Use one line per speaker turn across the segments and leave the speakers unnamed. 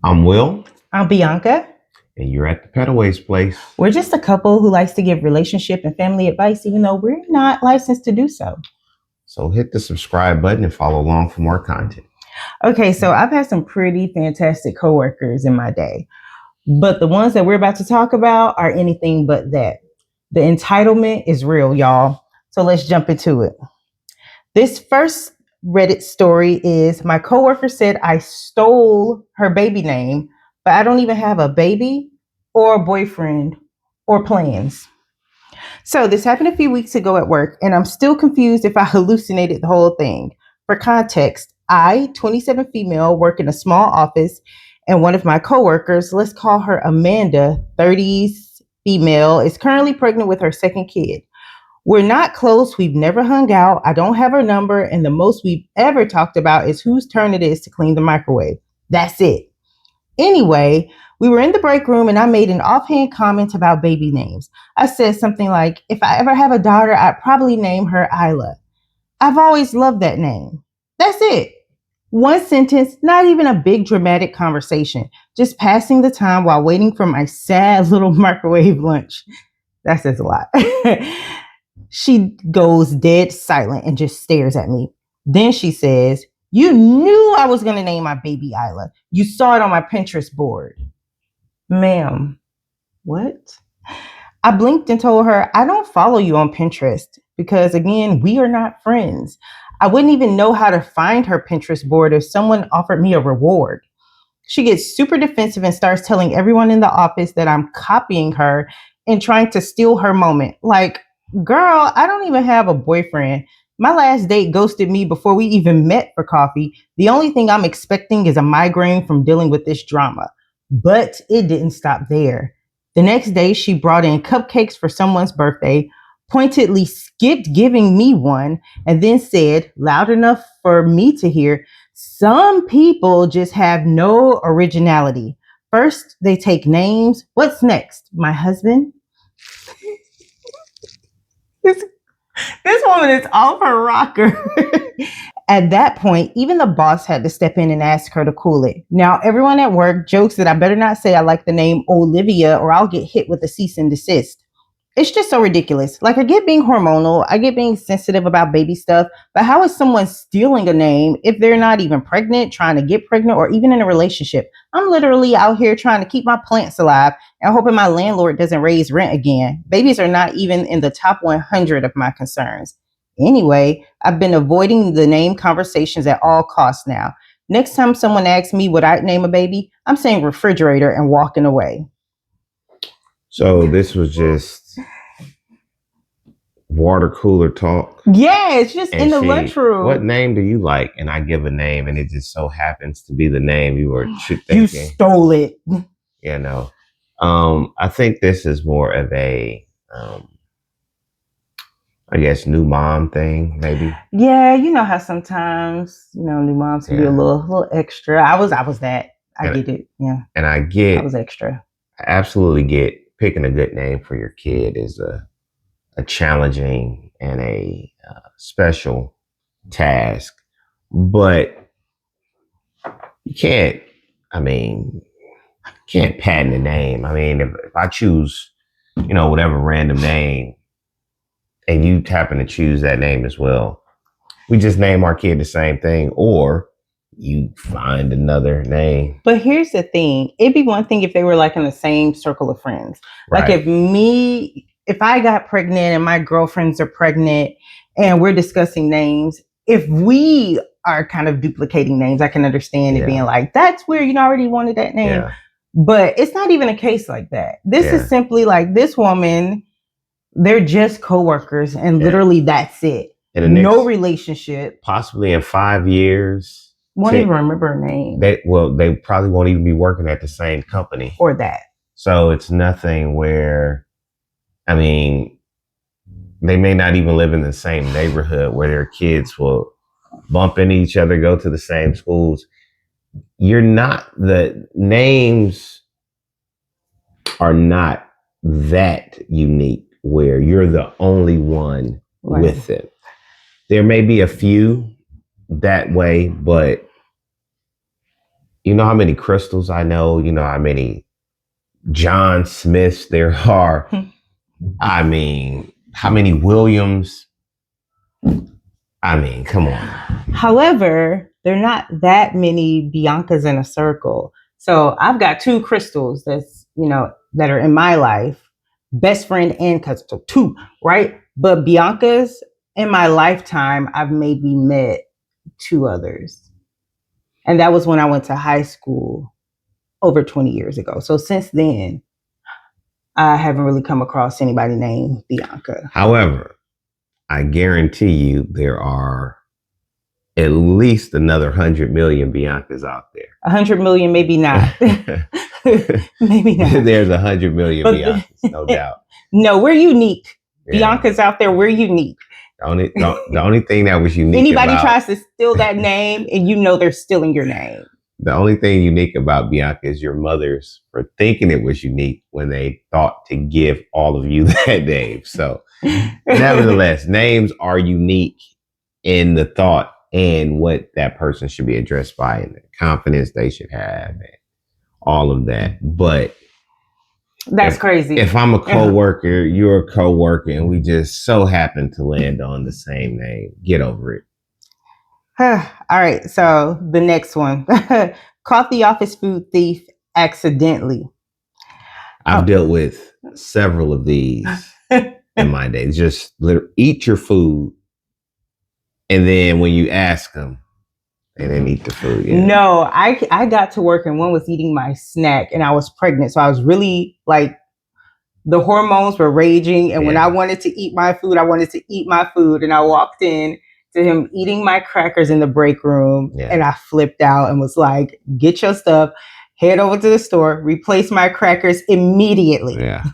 I'm Will,
I'm Bianca.
and you're at the Petaways place.
We're just a couple who likes to give relationship and family advice, even though we're not licensed to do so.
So hit the subscribe button and follow along for more content.
Okay, so I've had some pretty fantastic coworkers in my day, but the ones that we're about to talk about are anything but that. The entitlement is real, y'all. So let's jump into it. This first Reddit story is my coworker said I stole her baby name, but I don't even have a baby or a boyfriend or plans. So this happened a few weeks ago at work, and I'm still confused if I hallucinated the whole thing. For context, I, 27 female, work in a small office, and one of my coworkers, let's call her Amanda, 30s female, is currently pregnant with her second kid. We're not close. We've never hung out. I don't have her number, and the most we've ever talked about is whose turn it is to clean the microwave. That's it. Anyway, we were in the break room and I made an offhand comment about baby names. I said something like, if I ever have a daughter, I'd probably name her Isla. I've always loved that name. That's it. One sentence, not even a big dramatic conversation, just passing the time while waiting for my sad little microwave lunch. That says a lot. She goes dead silent and just stares at me. Then she says, you knew I was going to name my baby Isla. You saw it on my Pinterest board. Ma'am, what? I blinked and told her, I don't follow you on Pinterest because, again, we are not friends. I wouldn't even know how to find her Pinterest board if someone offered me a reward. She gets super defensive and starts telling everyone in the office that I'm copying her and trying to steal her moment. Like, girl, I don't even have a boyfriend. My last date ghosted me before we even met for coffee. The only thing I'm expecting is a migraine from dealing with this drama. But it didn't stop there. The next day, she brought in cupcakes for someone's birthday, pointedly skipped giving me one, and then said, loud enough for me to hear, some people just have no originality. First, they take names. What's next? My husband? This woman is off her rocker. At that point, even the boss had to step in and ask her to cool it. Now, everyone at work jokes that I better not say I like the name Olivia or I'll get hit with a cease and desist. It's just so ridiculous. Like, I get being hormonal, I get being sensitive about baby stuff, but how is someone stealing a name if they're not even pregnant, trying to get pregnant, or even in a relationship? I'm literally out here trying to keep my plants alive and hoping my landlord doesn't raise rent again. Babies are not even in the top 100 of my concerns. Anyway, I've been avoiding the name conversations at all costs now. Next time someone asks me what I'd name a baby, I'm saying refrigerator and walking away.
So this was just water cooler talk.
Yeah, it's just in the lunchroom.
What name do you like? And I give a name, and it just so happens to be the name you were thinking.
You stole it.
You know, I think this is more of a, I guess, new mom thing, maybe.
Yeah, you know how sometimes new moms can be a little extra. I was that. I get it. Yeah,
and I
was extra.
I absolutely get picking a good name for your kid is a challenging and a special task, but you can't patent a name. I mean, if I choose, whatever random name and you happen to choose that name as well, we just name our kid the same thing, or you find another name.
But here's the thing. It'd be one thing if they were like in the same circle of friends. Right. Like if I got pregnant and my girlfriends are pregnant and we're discussing names, if we are kind of duplicating names, I can understand it being like, that's weird. You already wanted that name. Yeah. But it's not even a case like that. This is simply like this woman, they're just coworkers and literally that's it. No relationship.
Possibly in 5 years.
Won't even remember her name.
They probably won't even be working at the same company.
Or that.
So it's nothing where, they may not even live in the same neighborhood where their kids will bump into each other, go to the same schools. The names are not that unique where you're the only one with it. There may be a few that way, but You know how many Crystals I know? You know how many John Smiths there are? I mean, how many Williams? I mean, come on.
However, there are not that many Biancas in a circle. So I've got two Crystals that are in my life, best friend and cousin. So two, right? But Bianca's in my lifetime, I've maybe met two others. And that was when I went to high school over 20 years ago. So since then, I haven't really come across anybody named Bianca.
However, I guarantee you there are at least another 100 million Biancas out there.
100 million, maybe not. Maybe not.
There's 100 million Biancas, no doubt.
No, we're unique. Yeah. Bianca's out there, we're unique.
The only thing that was unique.
Anybody tries to steal that name, and you know they're stealing your name.
The only thing unique about Bianca is your mothers for thinking it was unique when they thought to give all of you that name. So, nevertheless, names are unique in the thought and what that person should be addressed by and the confidence they should have and all of that. But
that's crazy.
If I'm a coworker, you're a coworker, and we just so happen to land on the same name, get over it.
All right. So the next one, caught the office food thief accidentally.
I've dealt with several of these in my day. Just eat your food. And then when you ask them, they didn't eat the food. Yeah.
No, I got to work and one was eating my snack and I was pregnant. So I was really like, the hormones were raging. And when I wanted to eat my food, I wanted to eat my food. And I walked in to him eating my crackers in the break room. Yeah. And I flipped out and was like, get your stuff, head over to the store, replace my crackers immediately.
Yeah.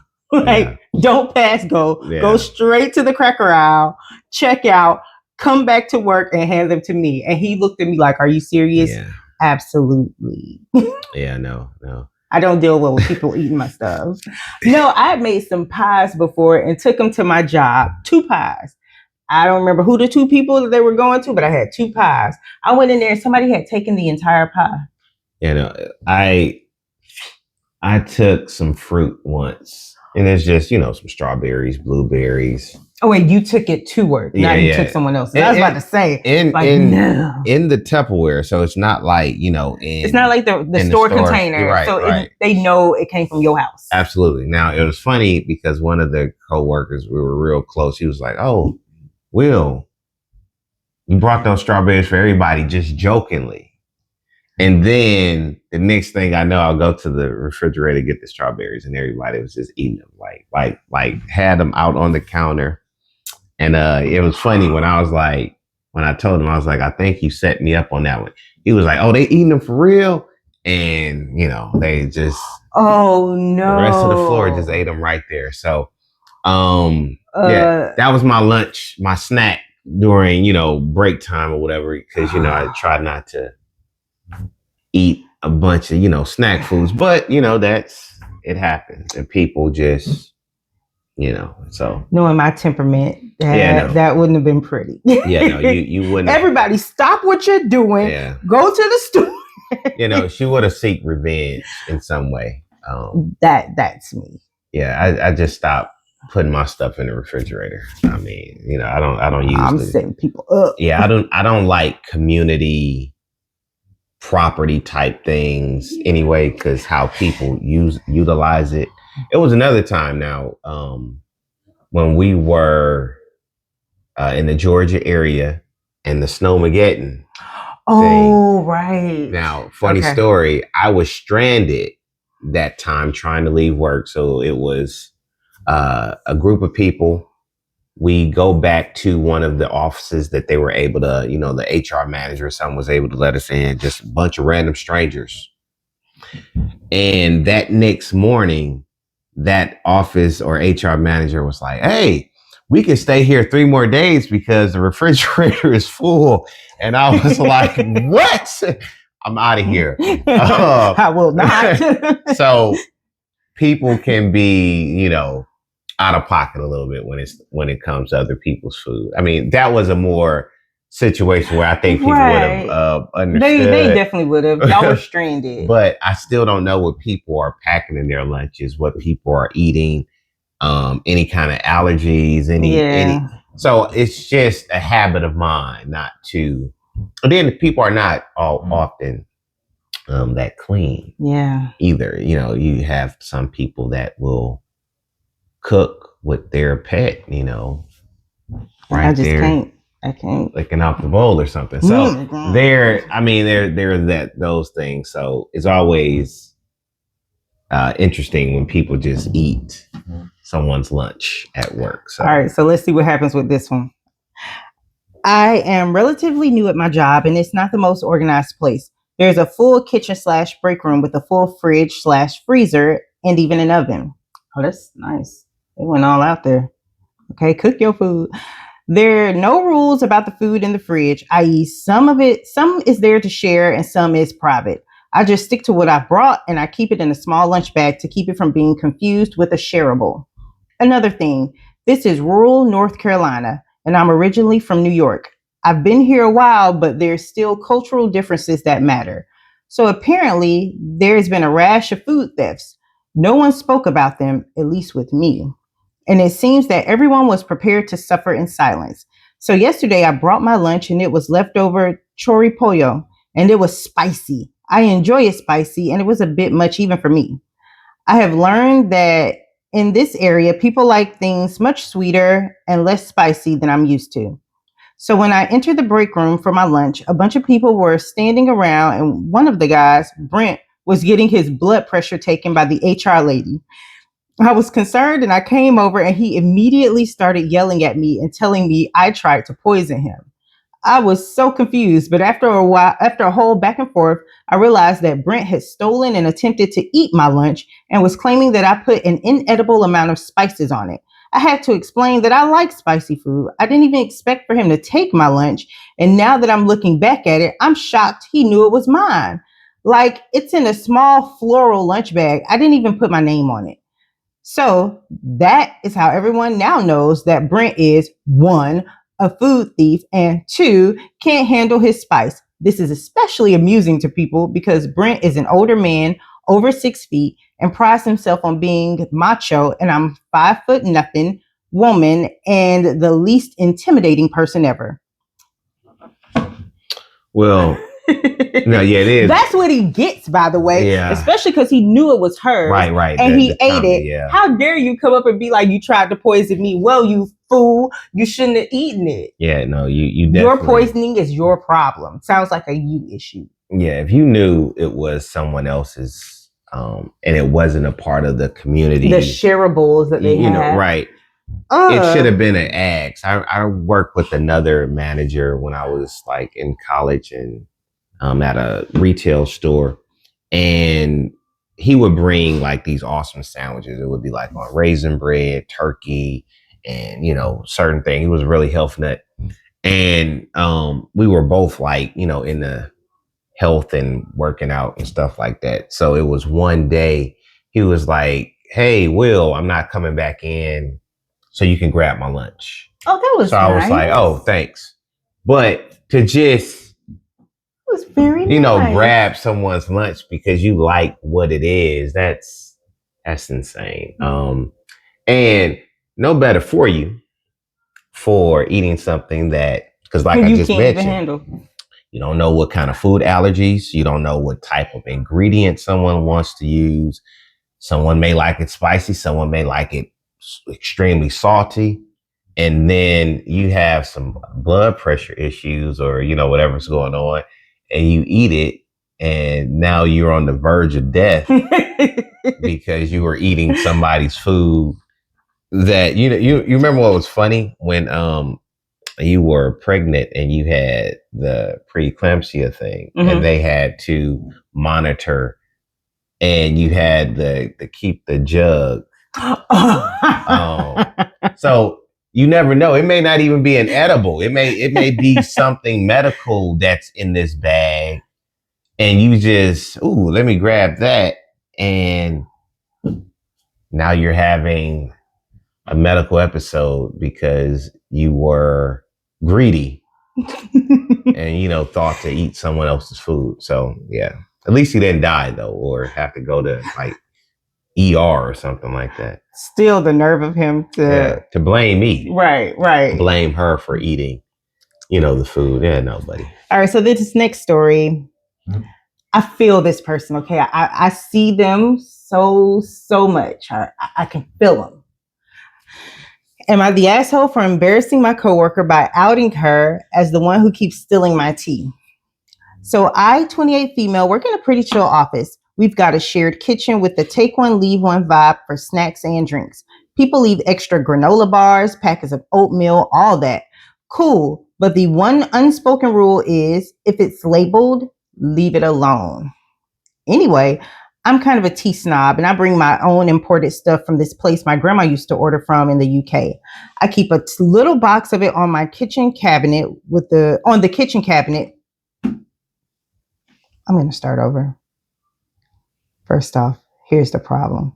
Don't pass go. Yeah. Go straight to the cracker aisle, check out, come back to work and hand them to me. And he looked at me like, are you serious? Yeah. Absolutely.
Yeah, no.
I don't deal well with people eating my stuff. No, I had made some pies before and took them to my job. 2 pies. I don't remember who the 2 people that they were going to, but I had 2 pies. I went in there and somebody had taken the entire pie.
You know, I took some fruit once. And it's just, some strawberries, blueberries.
Oh, wait, you took it to work. Now you took someone else's. I was about to say.
In the Tupperware. So it's not like, it's
not like the store container. Right, so they know it came from your house.
Absolutely. Now, it was funny because one of the coworkers, we were real close. He was like, oh, Will, you brought those strawberries for everybody, just jokingly. And then the next thing I know, I'll go to the refrigerator, get the strawberries, and everybody was just eating them, like had them out on the counter. And it was funny when I told him, I was like, I think you set me up on that one. He was like, oh, they eating them for real? And, they just,
oh no,
the rest of the floor just ate them right there. So, that was my lunch, my snack during, break time or whatever. Because, I tried not to eat a bunch of, snack foods, but, it happens and people just, so.
Knowing my temperament, that wouldn't have been pretty.
You wouldn't.
Everybody stop what you're doing. Yeah. Go to the store.
She would have seeked revenge in some way.
That's me.
Yeah. I just stopped putting my stuff in the refrigerator. I mean, I don't use
I'm setting people up.
Yeah. I don't like community property type things anyway, because how people utilize it. It was another time now when we were in the Georgia area and the Snowmageddon.
Oh, right.
Now, funny story, I was stranded that time trying to leave work. So it was a group of people. We go back to one of the offices that they were able to, the HR manager or something was able to let us in, just a bunch of random strangers. And that next morning, that office or HR manager was like, hey, we can stay here 3 more days because the refrigerator is full. And I was like, what? I'm out of here.
I will not.
So people can be, out of pocket a little bit when it comes to other people's food. I mean, that was a more situation where I think people would have
They
understood.
definitely would have. Y'all were stranded.
But I still don't know what people are packing in their lunches, what people are eating, any kind of allergies, any. So it's just a habit of mine not to. And then people are not all often that clean.
Yeah.
Either, you have some people that will cook with their pet, right
I just
there.
can't. I can't.
Licking out the bowl or something. So there that those things. So it's always interesting when people just eat someone's lunch at work. So.
All right, so let's see what happens with this one. I am relatively new at my job, and it's not the most organized place. There's a full kitchen / break room with a full fridge / freezer and even an oven. Oh, that's nice. They went all out there. Okay, cook your food. There are no rules about the food in the fridge, i.e., some is there to share and some is private. I just stick to what I brought and I keep it in a small lunch bag to keep it from being confused with a shareable. Another thing, this is rural North Carolina, and I'm originally from New York. I've been here a while, but there's still cultural differences that matter. So apparently, there's been a rash of food thefts. No one spoke about them, at least with me. And it seems that everyone was prepared to suffer in silence. So yesterday I brought my lunch and it was leftover chori pollo and it was spicy. I enjoy it spicy and it was a bit much even for me. I have learned that in this area, people like things much sweeter and less spicy than I'm used to. So when I entered the break room for my lunch, a bunch of people were standing around and one of the guys, Brent, was getting his blood pressure taken by the HR lady. I was concerned and I came over and he immediately started yelling at me and telling me I tried to poison him. I was so confused, but after a whole back and forth, I realized that Brent had stolen and attempted to eat my lunch and was claiming that I put an inedible amount of spices on it. I had to explain that I like spicy food. I didn't even expect for him to take my lunch, and now that I'm looking back at it, I'm shocked he knew it was mine. Like, it's in a small floral lunch bag. I didn't even put my name on it. So that is how everyone now knows that Brent is one, a food thief, and two, can't handle his spice. This is especially amusing to people because Brent is an older man, over 6 feet, and prides himself on being macho, and I'm 5 foot nothing, woman, and the least intimidating person ever.
Well, no, yeah, it is.
That's what he gets, by the way.
Yeah.
Especially because he knew it was hers.
Right.
And he ate it. Yeah. How dare you come up and be like, you tried to poison me? Well, you fool. You shouldn't have eaten it.
Yeah, no, you definitely.
Your poisoning is your problem. Sounds like a you issue.
Yeah, if you knew it was someone else's, and it wasn't a part of the community.
The shareables that they have.
Right. It should have been an axe. I worked with another manager when I was like in college and at a retail store, and he would bring like these awesome sandwiches. It would be like on raisin bread, turkey, and certain things. He was a really health nut, and we were both like in the health and working out and stuff like that. So it was one day he was like, "Hey, Will, I'm not coming back in, so you can grab my lunch."
Oh, that was
so nice. I was like, "Oh, thanks," but to just
was very nice.
Grab someone's lunch because you like what it is, that's insane. And no better for you for eating something that, because like I just mentioned, you don't know what kind of food allergies, you don't know what type of ingredient someone wants to use. Someone may like it spicy, someone may like it extremely salty. And then you have some blood pressure issues or, whatever's going on, and you eat it, and now you're on the verge of death because you were eating somebody's food that, you remember what was funny when you were pregnant and you had the preeclampsia thing, and they had to monitor, and you had to keep the jug. So you never know. It may not even be an edible. It may be something medical that's in this bag, and you just, let me grab that, and now you're having a medical episode because you were greedy. and thought to eat someone else's food. So yeah, at least he didn't die though, or have to go to like ER or something like that.
Still the nerve of him to
blame me.
Right.
Blame her for eating, the food. Yeah, nobody.
All right, so this next story, I feel this person, okay? I see them so much. I can feel them. Am I the asshole for embarrassing my coworker by outing her as the one who keeps stealing my tea? So I, 28 female, work in a pretty chill office. We've got a shared kitchen with the take one, leave one vibe for snacks and drinks. People leave extra granola bars, packets of oatmeal, all that. Cool. But the one unspoken rule is if it's labeled, leave it alone. Anyway, I'm kind of a tea snob and I bring my own imported stuff from this place my grandma used to order from in the UK. I keep a little box of it on my kitchen cabinet on the kitchen cabinet. I'm going to start over. First off, here's the problem.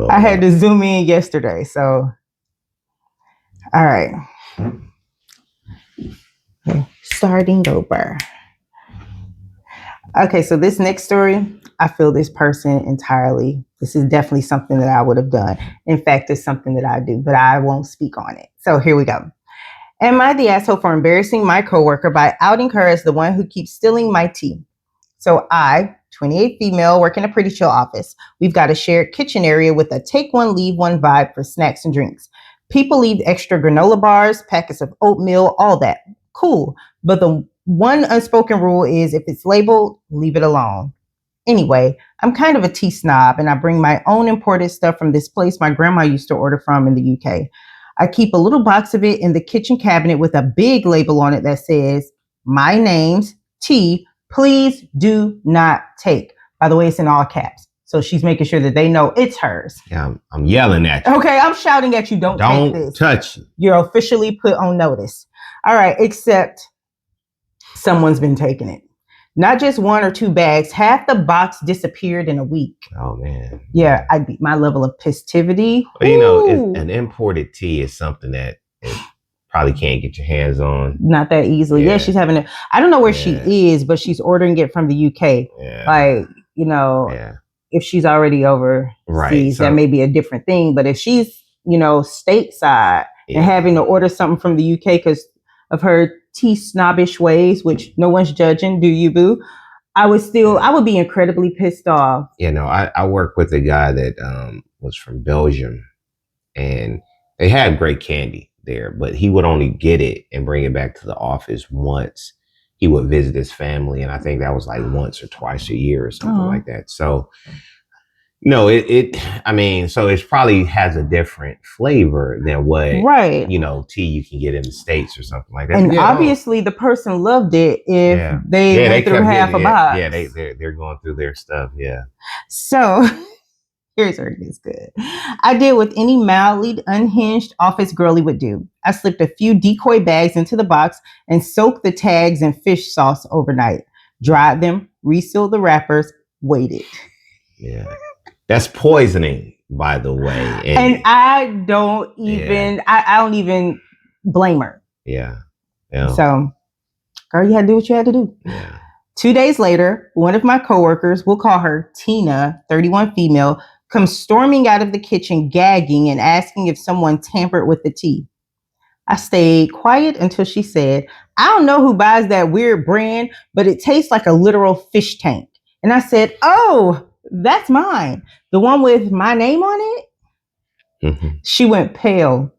I had to zoom in yesterday, so all right. Starting over. Okay, so this next story, I feel this person entirely. This is definitely something that I would have done. In fact, it's something that I do, but I won't speak on it. So here we go. Am I the asshole for embarrassing my coworker by outing her as the one who keeps stealing my tea? So I, 28 female, work in a pretty chill office. We've got a shared kitchen area with a take one, leave one vibe for snacks and drinks. People leave extra granola bars, packets of oatmeal, all that. Cool. But the one unspoken rule is if it's labeled, leave it alone. Anyway, I'm kind of a tea snob and I bring my own imported stuff from this place my grandma used to order from in the UK. I keep a little box of it in the kitchen cabinet with a big label on it that says, my name's tea, please do not take. By the way, it's in all caps. So she's making sure that they know it's hers.
Yeah, I'm yelling at you.
Okay, I'm shouting at you, don't take this.
Don't touch it.
You're officially put on notice. All right, except someone's been taking it. Not just one or two bags. Half the box disappeared in a week.
Oh, man.
Yeah, my level of festivity.
Well, an imported tea is something that probably can't get your hands on.
Not that easily. Yeah, she's having it. I don't know where she is, but she's ordering it from the UK.
Yeah.
Like, if she's already overseas, that may be a different thing. But if she's, stateside and having to order something from the UK because of her tea snobbish ways, which no one's judging, do you, boo? I would be incredibly pissed off.
I work with a guy that was from Belgium, and they had great candy there, but he would only get it and bring it back to the office once he would visit his family. And I think that was like once or twice a year or something like that. So, so it probably has a different flavor than what, tea you can get in the States or something like that.
And obviously the person loved it if they went through half a box.
Yeah, they're going through their stuff. Yeah.
So here's where it gets good. I did what any mildly unhinged office girly would do. I slipped a few decoy bags into the box and soaked the tags in fish sauce overnight. Dried them, resealed the wrappers, waited.
Yeah. That's poisoning, by the way.
And I don't even, I don't even blame her.
Yeah.
So, girl, you had to do what you had to do.
Yeah.
2 days later, one of my coworkers, we'll call her Tina, 31 female, comes storming out of the kitchen, gagging and asking if someone tampered with the tea. I stayed quiet until she said, I don't know who buys that weird brand, but it tastes like a literal fish tank. And I said, oh, that's mine. The one with my name on it?
Mm-hmm.
She went pale,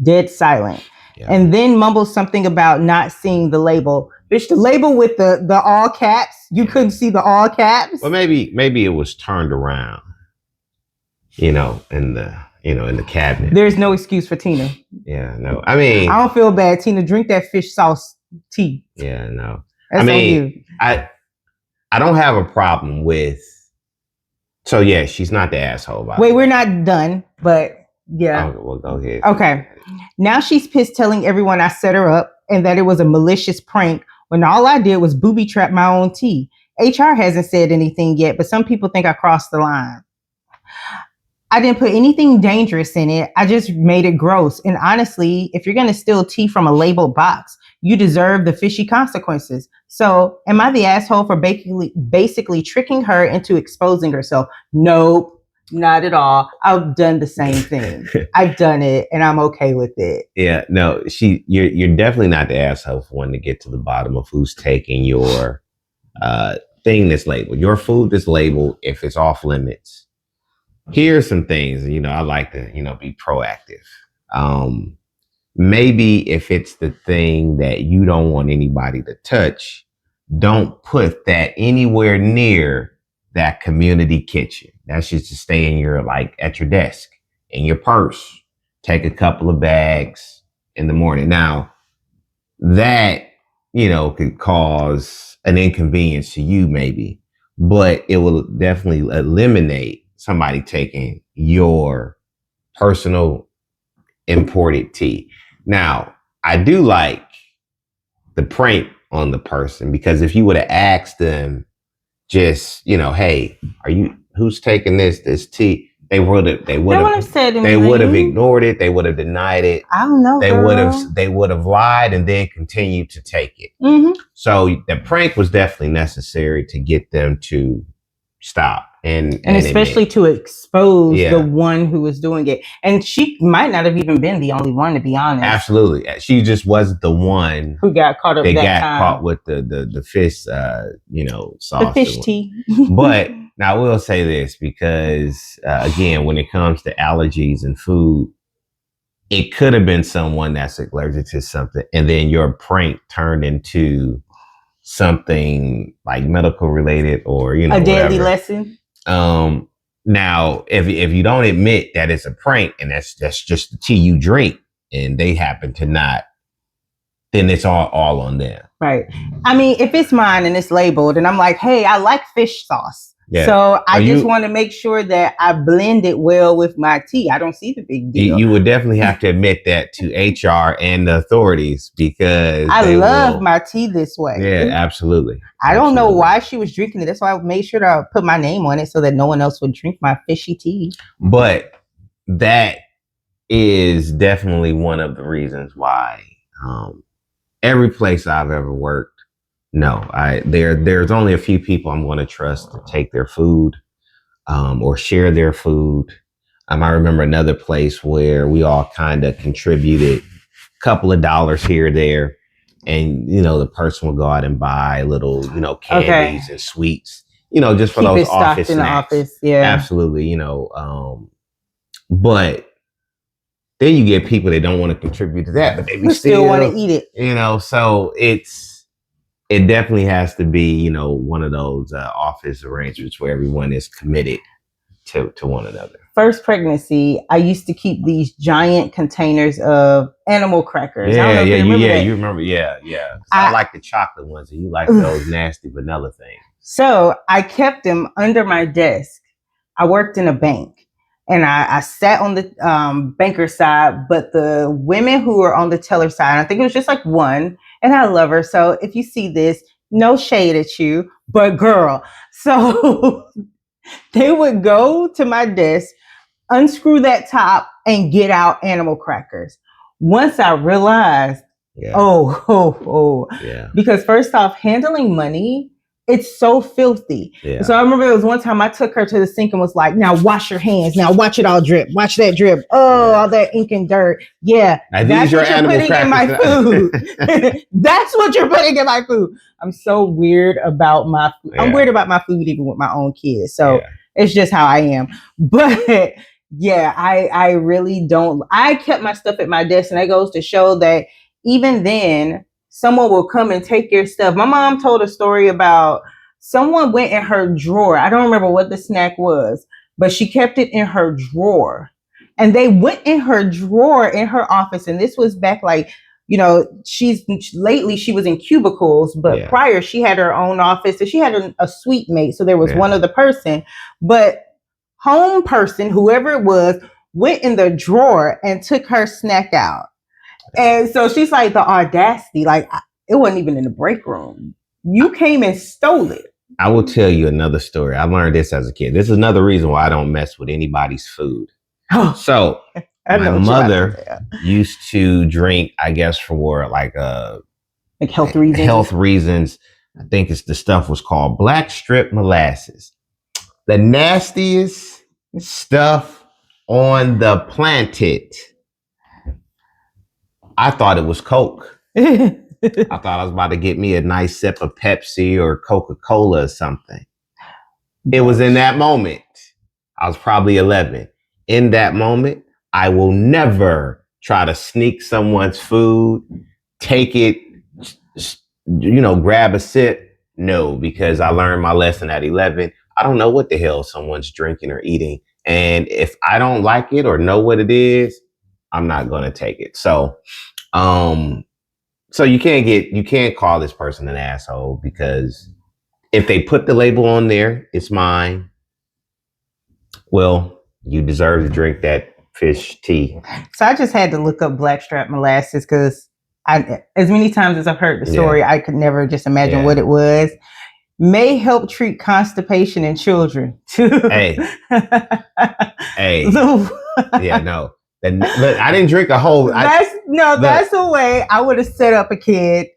dead silent, and then mumbled something about not seeing the label. Bitch, the label with the all caps, you couldn't see the all caps?
Well, maybe it was turned around, in the cabinet.
There's no excuse for Tina.
Yeah, no. I mean,
I don't feel bad. Tina, drink that fish sauce tea.
Yeah, no.
That's on you.
I don't have a problem with. So yeah, she's not the asshole.
Wait, we're not done, but yeah.
Oh, well, go ahead.
Okay. Now she's pissed, telling everyone I set her up and that it was a malicious prank when all I did was booby trap my own tea. HR hasn't said anything yet, but some people think I crossed the line. I didn't put anything dangerous in it. I just made it gross. And honestly, if you're going to steal tea from a labeled box, you deserve the fishy consequences. So, am I the asshole for basically tricking her into exposing herself? Nope, not at all. I've done the same thing. I've done it, and I'm okay with it.
Yeah, no, you're definitely not the asshole for wanting to get to the bottom of who's taking your thing that's labeled. Your food that's labeled, if it's off limits. Here's some things, I like to, be proactive. Maybe if it's the thing that you don't want anybody to touch, don't put that anywhere near that community kitchen. That should just stay in your, like, at your desk, in your purse. Take a couple of bags in the morning. Now, that, could cause an inconvenience to you maybe, but it will definitely eliminate somebody taking your personal imported tea. Now, I do like the prank on the person, because if you would have asked them just, hey, who's taking this tea? They would have ignored it. They would have denied it.
I don't know.
They would have lied and then continued to take it.
Mm-hmm.
So the prank was definitely necessary to get them to stop and
especially to expose the one who was doing it. And she might not have even been the only one, to be honest.
Absolutely, she just wasn't the one
who got caught up.
They got caught with the fish, sauce,
the fish tea.
But now I will say this, because again, when it comes to allergies and food, it could have been someone that's allergic to something, and then your prank turned into something like medical related, or a
deadly lesson.
Now, if you don't admit that it's a prank and that's just the tea you drink, and they happen to not, then it's all on them.
Right. I mean, if it's mine and it's labeled, and I'm like, hey, I like fish sauce. Yeah. So I just want to make sure that I blend it well with my tea. I don't see the big deal.
You would definitely have to admit that to HR and the authorities, because
I love my tea this way.
Yeah, absolutely.
I don't know why she was drinking it. That's why I made sure to put my name on it so that no one else would drink my fishy tea.
But that is definitely one of the reasons why every place I've ever worked, there's only a few people I'm going to trust to take their food or share their food. I remember another place where we all kind of contributed a couple of dollars here or there, and the person would go out and buy little candies and sweets, just for those office snacks.
Yeah,
absolutely. But then you get people that don't want to contribute to that, but they
still want to eat it.
So it definitely has to be, one of those office arrangements where everyone is committed to one another.
First pregnancy, I used to keep these giant containers of animal crackers.
You remember. Yeah. I like the chocolate ones, and you like those nasty vanilla things.
So I kept them under my desk. I worked in a bank, and I sat on the banker side, but the women who were on the teller side, I think it was just like one, and I love her. So if you see this, no shade at you, but girl. So they would go to my desk, unscrew that top, and get out animal crackers. Once I realized, because first off, handling money, it's so filthy. Yeah. So I remember there was one time I took her to the sink and was like, now wash your hands. Now watch it all drip. Watch that drip. Oh, all that ink and dirt. Yeah.
That's what you're putting in
my food. That's what you're putting in my food. I'm so weird about my food. Yeah. I'm weird about my food even with my own kids. So it's just how I am. But yeah, I really don't. I kept my stuff at my desk, and that goes to show that even then, someone will come and take your stuff. My mom told a story about someone went in her drawer. I don't remember what the snack was, but she kept it in her drawer. And they went in her drawer in her office. And this was back like, she was in cubicles, but prior she had her own office. So she had a suite mate. So there was one other person, but home person, whoever it was, went in the drawer and took her snack out. And so she's like, the audacity, like, it wasn't even in the break room. You came and stole it.
I will tell you another story. I learned this as a kid. This is another reason why I don't mess with anybody's food. So my mother used to drink, I guess, for like health reasons. I think the stuff was called black strip molasses. The nastiest stuff on the planet. I thought it was Coke. I thought I was about to get me a nice sip of Pepsi or Coca-Cola or something. It was in that moment. I was probably 11. In that moment, I will never try to sneak someone's food, take it, grab a sip. No, because I learned my lesson at 11. I don't know what the hell someone's drinking or eating. And if I don't like it or know what it is, I'm not going to take it. So you can't call this person an asshole, because if they put the label on there, it's mine. Well, you deserve to drink that fish tea.
So I just had to look up blackstrap molasses because as many times as I've heard the story, I could never just imagine what it was. May help treat constipation in children.
Hey. Yeah, no. Look, I didn't drink a whole.
That's the way I would have set up a kid.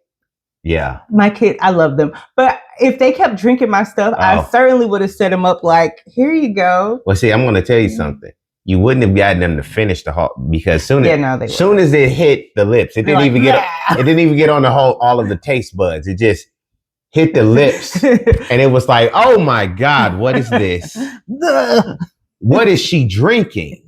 Yeah.
My kid, I love them. But if they kept drinking my stuff, I certainly would have set them up like, here you go.
Well, see, I'm going to tell you something. You wouldn't have gotten them to finish the whole, because soon as it hit the lips, it didn't even get on the whole, all of the taste buds. It just hit the lips, and it was like, oh my God, what is this? What is she drinking?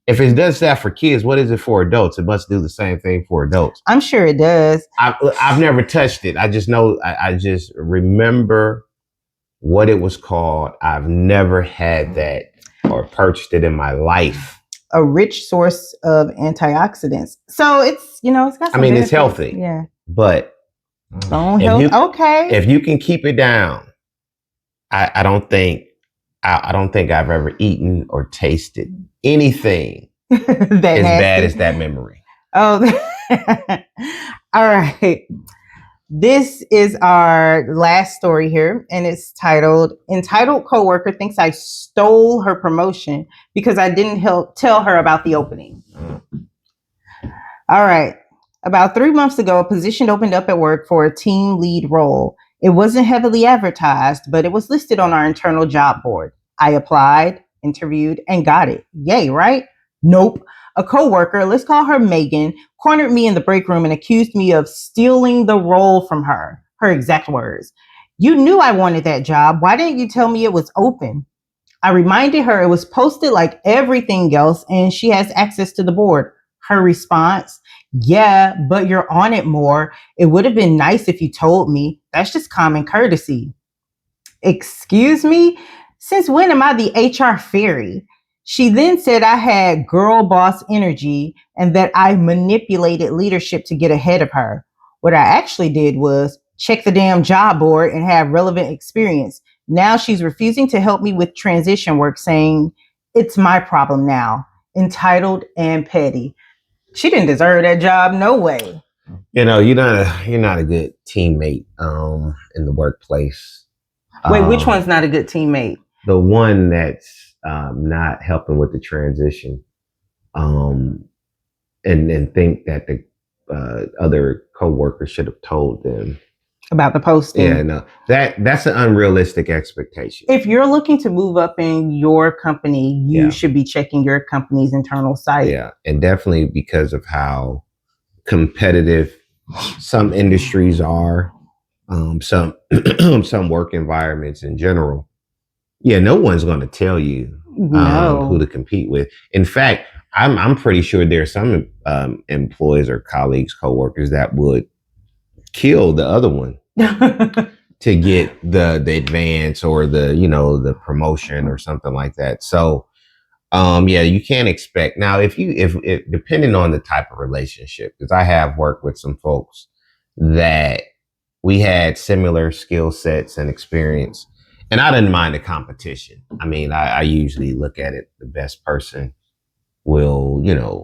If it does that for kids, what is it for adults? It must do the same thing for adults.
I'm sure it does.
I've never touched it. I just know, I just remember what it was called. I've never had that or purchased it in my life.
A rich source of antioxidants. So it's, it's got some benefits.
It's healthy.
Yeah.
But if you can keep it down, I don't think I've ever eaten or tasted anything as bad as that memory.
Oh, all right. This is our last story here, and it's Entitled Coworker Thinks I Stole Her Promotion Because I Didn't tell her about the opening. All right. About 3 months ago, a position opened up at work for a team lead role. It wasn't heavily advertised, but it was listed on our internal job board. I applied, interviewed, and got it. Yay, right? Nope. A coworker, let's call her Megan, cornered me in the break room and accused me of stealing the role from her. Her exact words. You knew I wanted that job. Why didn't you tell me it was open? I reminded her it was posted like everything else and she has access to the board. Her response, yeah, but you're on it more. It would have been nice if you told me. That's just common courtesy. Excuse me? Since when am I the HR fairy? She then said I had girl boss energy and that I manipulated leadership to get ahead of her. What I actually did was check the damn job board and have relevant experience. Now she's refusing to help me with transition work, saying it's my problem now. Entitled and petty. She didn't deserve that job. No way.
You're not a good teammate in the workplace.
Wait, which one's not a good teammate?
The one that's not helping with the transition, and think that the other coworkers should have told them
about the posting.
Yeah, no, that's an unrealistic expectation.
If you're looking to move up in your company, you should be checking your company's internal site.
Yeah, and definitely because of how competitive some industries are, some work environments in general. Yeah, no one's going to tell you who to compete with. In fact, I'm pretty sure there are some employees or colleagues, coworkers that would kill the other one to get the advance or the promotion or something like that. So, you can't expect now if depending on the type of relationship, because I have worked with some folks that we had similar skill sets and experience. And I didn't mind the competition. I mean, I usually look at it, the best person will,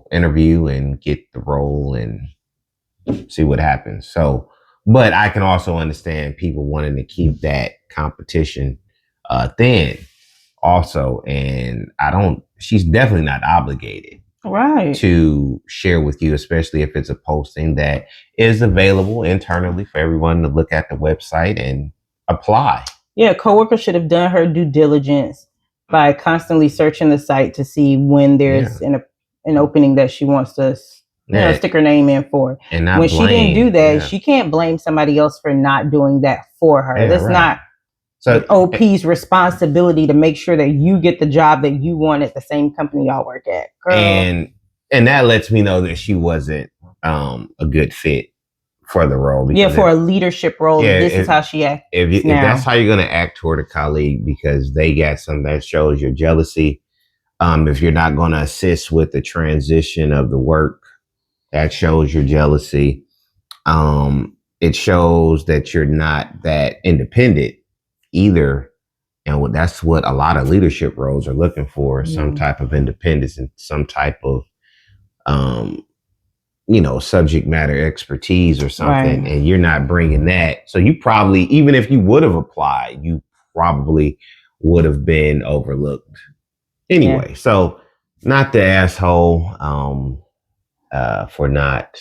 interview and get the role and see what happens. So, but I can also understand people wanting to keep that competition thin also. And she's definitely not obligated
Right.
to share with you, especially if it's a posting that is available internally for everyone to look at the website and apply.
Yeah, coworker should have done her due diligence by constantly searching the site to see when there's an opening that she wants to stick her name in for.
And not
when
blame,
she didn't do that, she can't blame somebody else for not doing that for her.
Yeah,
That's not OP's responsibility to make sure that you get the job that you want at the same company y'all work at. Girl.
And that lets me know that she wasn't a good fit for the role.
For a leadership role, this is how she acts.
If that's how you're going to act toward a colleague because they got something that shows your jealousy, if you're not going to assist with the transition of the work, that shows your jealousy. It shows that you're not that independent either. And that's what a lot of leadership roles are looking for, some type of independence and some type of, subject matter expertise or something. Right. And you're not bringing that. So you probably, even if you would have applied, you probably would have been overlooked anyway. So not the asshole for not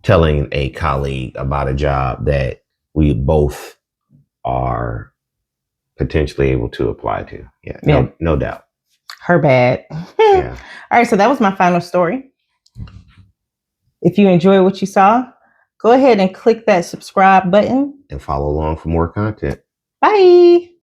telling a colleague about a job that we both are potentially able to apply to. No doubt.
Her bad. All right, so that was my final story. If you enjoyed what you saw, go ahead and click that subscribe button.
And follow along for more content.
Bye.